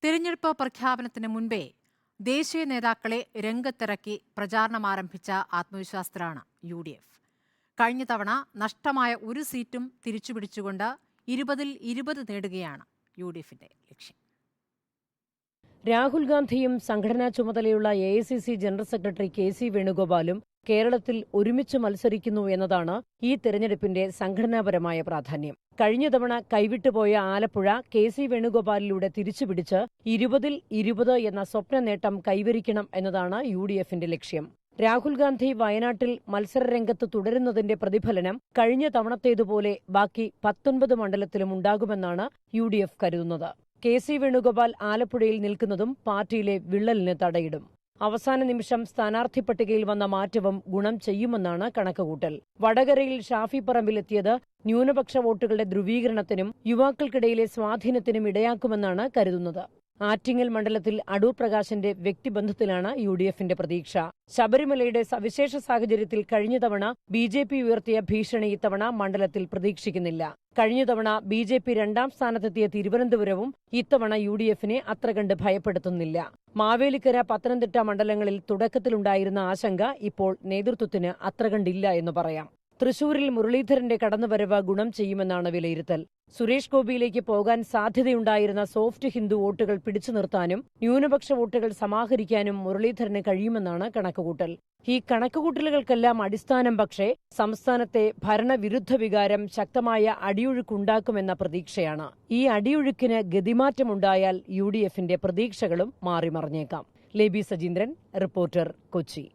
തിരഞ്ഞെടുപ്പ് പ്രഖ്യാപനത്തിന് മുൻപേ ദേശീയ നേതാക്കളെ രംഗത്തിറക്കി പ്രചാരണം ആരംഭിച്ച ആത്മവിശ്വാസത്തിലാണ് UDF. കഴിഞ്ഞ തവണ നഷ്ടമായ ഒരു സീറ്റും തിരിച്ചുപിടിച്ചുകൊണ്ട് 20-ൽ 20 നേടുകയാണ് UDFന്റെ ലക്ഷ്യം. രാഹുൽ ഗാന്ധിയും സംഘടനാ ചുമതലയുള്ള AICC ജനറൽ സെക്രട്ടറി KC വേണുഗോപാലും കേരളത്തിൽ ഒരുമിച്ച് മത്സരിക്കുന്നു എന്നതാണ് ഈ തെരഞ്ഞെടുപ്പിന്റെ സംഘടനാപരമായ പ്രാധാന്യം. കഴിഞ്ഞ തവണ കൈവിട്ടുപോയ ആലപ്പുഴ KC വേണുഗോപാലിലൂടെ തിരിച്ചുപിടിച്ച് 20-ൽ 20 എന്ന സ്വപ്ന നേട്ടം കൈവരിക്കണം എന്നതാണ് UDFന്റെ ലക്ഷ്യം. രാഹുൽ ഗാന്ധി വയനാട്ടിൽ മത്സരരംഗത്ത് തുടരുന്നതിന്റെ പ്രതിഫലനം കഴിഞ്ഞ തവണത്തേതുപോലെ ബാക്കി 19 മണ്ഡലത്തിലും ഉണ്ടാകുമെന്നാണ് UDF കരുതുന്നത്. KC വേണുഗോപാൽ ആലപ്പുഴയിൽ നിൽക്കുന്നതും പാർട്ടിയിലെ വിള്ളലിന് തടയിടും. അവസാന നിമിഷം സ്ഥാനാർത്ഥി പട്ടികയിൽ വന്ന മാറ്റവും ഗുണം ചെയ്യുമെന്നാണ് കണക്കുകൂട്ടൽ. വടകരയിൽ ഷാഫി പറമ്പിലെത്തിയത് ന്യൂനപക്ഷ വോട്ടുകളുടെ ധ്രുവീകരണത്തിനും യുവാക്കൾക്കിടയിലെ സ്വാധീനത്തിനും ഇടയാക്കുമെന്നാണ് കരുതുന്നത്. ആറ്റിങ്ങൽ മണ്ഡലത്തിൽ അടൂർ പ്രകാശിന്റെ വ്യക്തിബന്ധത്തിലാണ് UDFന്റെ പ്രതീക്ഷ. ശബരിമലയുടെ സവിശേഷ സാഹചര്യത്തിൽ കഴിഞ്ഞ തവണ BJP ഉയർത്തിയ ഭീഷണി ഇത്തവണ മണ്ഡലത്തിൽ പ്രതീക്ഷിക്കുന്നില്ല. കഴിഞ്ഞ തവണ BJP 2ാം സ്ഥാനത്തെത്തിയ തിരുവനന്തപുരവും ഇത്തവണ UDFനെ അത്ര കണ്ട് ഭയപ്പെടുത്തുന്നില്ല. മാവേലിക്കര, പത്തനംതിട്ട മണ്ഡലങ്ങളിൽ തുടക്കത്തിലുണ്ടായിരുന്ന ആശങ്ക ഇപ്പോൾ നേതൃത്വത്തിന് അത്ര കണ്ടില്ല എന്ന് പറയാം. തൃശൂരിൽ മുരളീധരന്റെ കടന്നുവരവ് ഗുണം ചെയ്യുമെന്നാണ് വിലയിരുത്തൽ. സുരേഷ് ഗോപിയിലേക്ക് പോകാൻ സാധ്യതയുണ്ടായിരുന്ന സോഫ്റ്റ് ഹിന്ദു വോട്ടുകൾ പിടിച്ചു നിർത്താനും ന്യൂനപക്ഷ വോട്ടുകൾ സമാഹരിക്കാനും മുരളീധരന് കഴിയുമെന്നാണ് കണക്കുകൂട്ടൽ. ഈ കണക്കുകൂട്ടലുകൾക്കെല്ലാം അടിസ്ഥാനം പക്ഷേ സംസ്ഥാനത്തെ ഭരണവിരുദ്ധ വികാരം ശക്തമായ അടിയൊഴുക്കുണ്ടാക്കുമെന്ന പ്രതീക്ഷയാണ്. ഈ അടിയൊഴുക്കിന് ഗതിമാറ്റമുണ്ടായാൽ UDFന്റെ പ്രതീക്ഷകളും മാറിമറിഞ്ഞേക്കാം. ലേബി സജീന്ദ്രൻ, റിപ്പോർട്ടർ, കൊച്ചി.